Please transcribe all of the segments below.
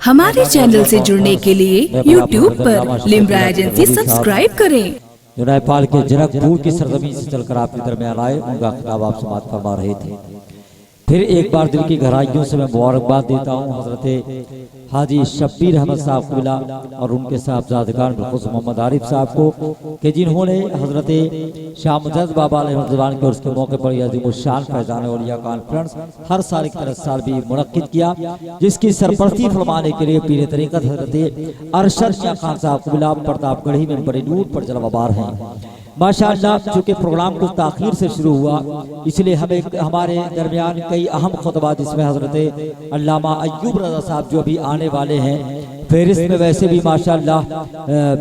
हमारे चैनल से जुड़ने के लिए YouTube पर लिम्रा एजेंसी सब्सक्राइब करें। जो नेपाल के जनकपुर की सरजमीन से चलकर आपके दरमियान आए, उनका खिताब आप समाअत फरमा रहे थे। फिर एक बार दिल की गहराइयों से मैं मुबारकबाद देता हूँ हजरत हाजी शब्बीर अहमद साहब क़िबला और उनके साहबजादगान बिलखुसूस मोहम्मद आरिफ साहब को कि जिन्होंने हजरत शाह मुजद्दिद बाबा अलैहिस्सलाम के उसके मौके पर अज़ीमुश्शान फैज़ान औलिया कॉन्फ्रेंस हर साल की तरह साल भी मुनक्किद किया, जिसकी सरपरस्ती फरमाने के लिए पीर तरीक़त हजरत अरशद शाह खान साहब क़िबला प्रतापगढ़ी में बड़े नूर पर जलवाबार हैं। माशाअल्लाह, चूँकि प्रोग्राम कुछ ताख़ीर से शुरू हुआ, इसलिए हमें हमारे दरमियान कई अहम खुतबा जिसमें हजरत अल्लामा अय्यूब रज़ा साहब जो अभी आने वाले हैं, फेरिस्त में वैसे भी माशाअल्लाह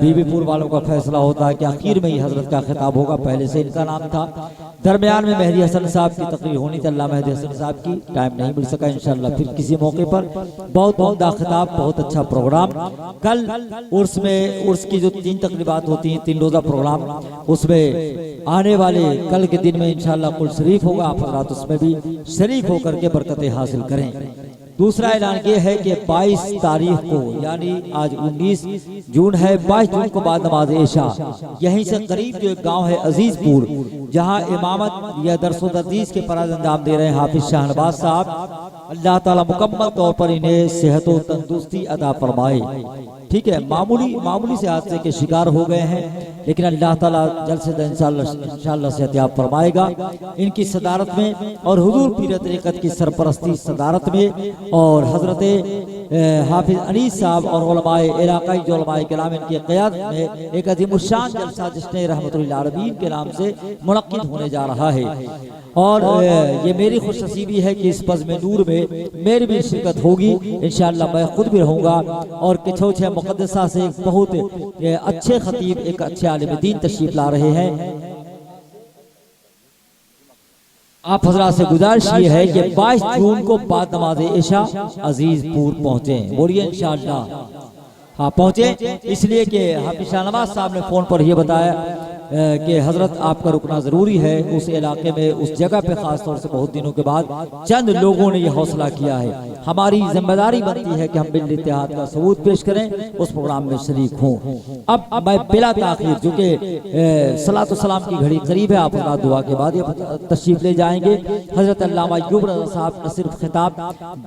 बीबीपुर वालों का फैसला होता है कि आखिर में ही हजरत का खिताब होगा, पहले से इनका नाम था। दरमियान में मेहदी हसन साहब की तकरीर होनी थी, अल्लाह मेहदी हसन साहब की टाइम नहीं मिल सका, इंशाअल्लाह फिर किसी मौके पर। बहुत बहुत खिताब, बहुत अच्छा प्रोग्राम। कल उर्स में, उर्स की जो 3 तकरीबात होती हैं, 3 रोज़ा प्रोग्राम, उसमें आने वाले कल के दिन में इंशाअल्लाह कुल शरीफ होगा, आप हज़रात उसमें भी शरीफ होकर के बरकतें हासिल करें। दूसरा ऐलान ये है कि 22 तारीख को, यानी आज 19 जून है, 22 जून को बाद नमाज इशा यहीं से करीब जो एक गांव है अजीजपुर, जहां इमामत या दरस व तदरीस के फराज़ अंजाम दे रहे हैं हाफिज शाहनवाज साहब, अल्लाह ताला मुकम्मल तौर पर इन्हें सेहत व तंदुरुस्ती अता फरमाए। ठीक है, मामूली से हादसे के शिकार हो गए हैं, लेकिन अल्लाह ताला जल्द से जल्द इंशाअल्लाह सेहतियाब फरमाएगा। इनकी सदारत में और हुजूर पीर तरीक़त की सरपरस्ती सदारत में और हजरत हाफिज अनीस साहब और उलमाए इलाकाई जो उलमाए किराम इनकी क़यादत में एक अज़ीमुश्शान जलसा जिसने रहमतुल्लिल आलमीन के नाम से मुनक्किद होने जा रहा है। और ये मेरी खुशनसीबी है कि इस बज़्म नूर में मेरी भी शिरकत होगी, इंशाअल्लाह मैं खुद भी रहूँगा। और किछोछे मुक़द्दसा से एक बहुत अच्छे खतीब, एक अच्छे आलिम दीन तशरीफ ला रहे हैं। आप हजरात से गुजारिश ये है कि 22 जून को बाद नमाज इशा अजीजपुर पहुँचे, बोलिए इंशाअल्लाह। हाँ पहुँचे, इसलिए कि हाफिज शाहनवाज साहब ने फ़ोन पर यह बताया कि हजरत आपका रुकना ज़रूरी है उस इलाके में, उस जगह पे ख़ास तौर से बहुत दिनों के बाद चंद लोगों ने यह हौसला किया है। हमारी जिम्मेदारी बनती है कि हम बिल इत्तेहाद का सबूत पेश करें, उस प्रोग्राम में शरीक हों। अब मैं बिला ताख़ीर, जो कि सलात व सलाम की घड़ी करीब है, आप दुआ के बाद ये तशरीफ ले जाएंगे। हजरत अल्लामा अय्यूब रज़ा साहब न सिर्फ खिताब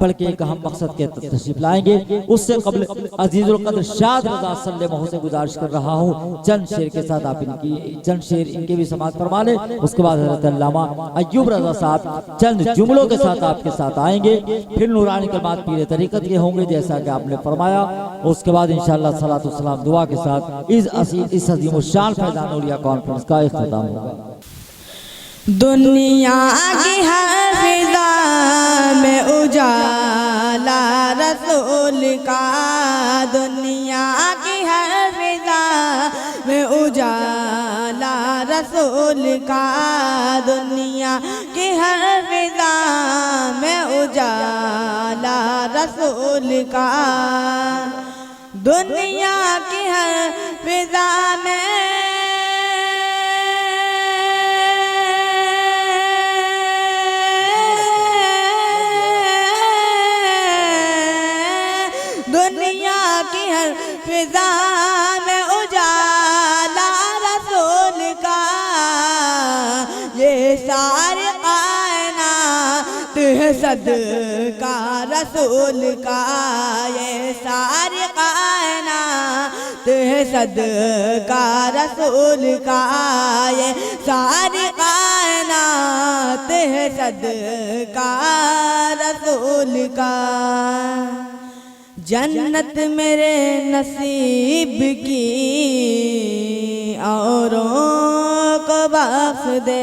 बल्कि एक अहम मकसद के तशरीफ लाएंगे। उससे कबल अजीज़ुल क़द्र शाद रज़ा सल्लल्लाहु से गुजारिश कर रहा हूँ चंद शेर के साथ आप इनकी चंद शेर इनके भी समाअत फरमा ले। उसके बाद हज़रत अल्लामा अय्यूब रज़ा साहब चंद जुमलों के साथ आपके साथ आएंगे, फिर नूरानी कलमात पीर तरीक़त के होंगे जैसा कि आपने फरमाया। उसके बाद इंशाअल्लाह सलात व सलाम दुआ के साथ इस अज़ीमुश्शान फैज़ान औलिया कॉन्फ्रेंस का इख्तिताम होगा। दुनिया की हर फिज़ा में उजाला रसूल का, दुनिया की हर फिज़ा में उजाला रसूल का, दुनिया की हर फिज़ा में उजाला रसूल का, दुनिया की हर फिज़ा में दुनिया की हर फिज़ा में उजाला रसूल का, ये सारी कायनात है सदका रसूल का, ये सारी कायनात है सदका रसूल का, ये सारी कायनात है सदका रसूल का। जन्नत मेरे नसीब की औरों को बख्श दे,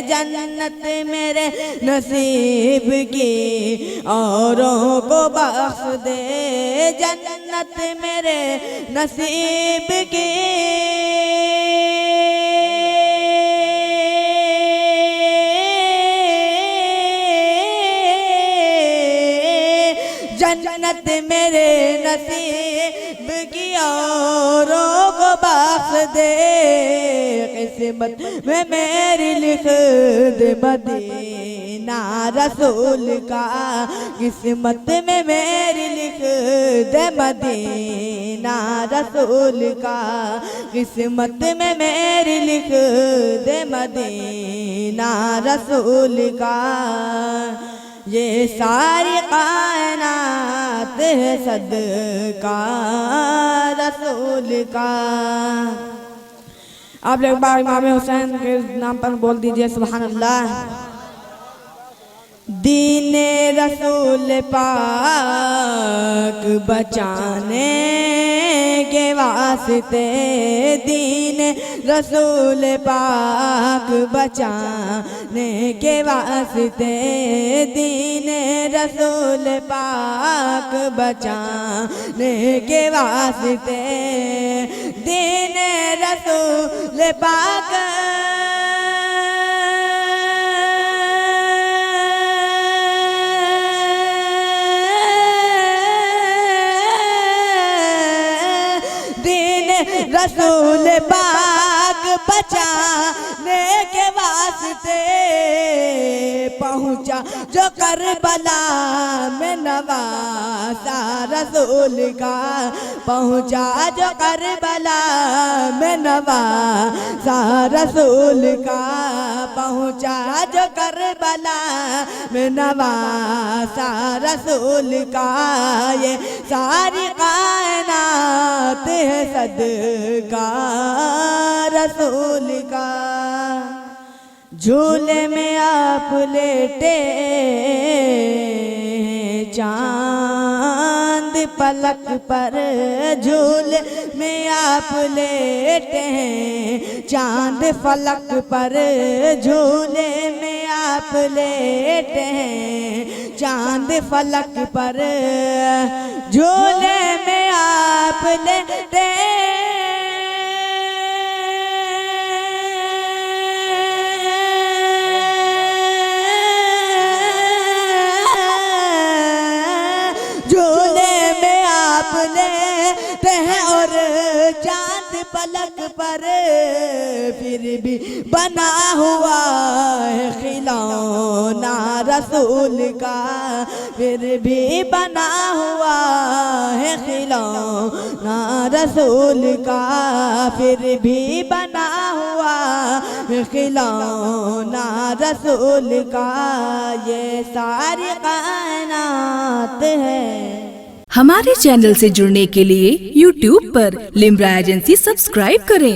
जन्नत मेरे नसीब की औरों को बख्श दे, जन्नत मेरे नसीब की जन्नत मेरे नसीब की औरों को बख्श दे, किस्मत में मेरी लिख दे मदीना रसूल का, किस्मत में मेरी लिख दे मदीना रसूल का, किस्मत में मेरी लिख दे मदीना रसूल का। ये सारी कायनात है सदका रसूल का। आप लोग बार इमाम हुसैन के नाम पर बोल दीजिए सुभान अल्लाह। दीन रसूल पाक बचाने के वास्ते, दीन रसूल पाक बचाने के वास्ते, दीन रसूल पाक बचाने के वास्ते, दीन रसूल पाक रसूल पाक बचाने के वास्ते पहुँचा जो करबला में नवासा रसूल का, पहुँचा जो करबला में नवासा रसूल का, पहुँचा जो करबला में नवासा रसूल का। ये सारी कायनात है सदका रसूल का। झूले में आप लेटे चांद पलक पर, झूले में आप लेटे हैं चांद फलक पर, झूले में आप लेटे हैं चांद फलक पर, झूले में आप लेटे लेते हैं और चांद पलक पर, फिर भी बना हुआ है खिलौना रसूल का, फिर भी बना हुआ है खिलौना रसूल का, फिर भी बना हुआ है खिलौना रसूल का। ये सारी कायनात है। हमारे चैनल से जुड़ने के लिए YouTube पर लिम्रा एजेंसी सब्सक्राइब करें।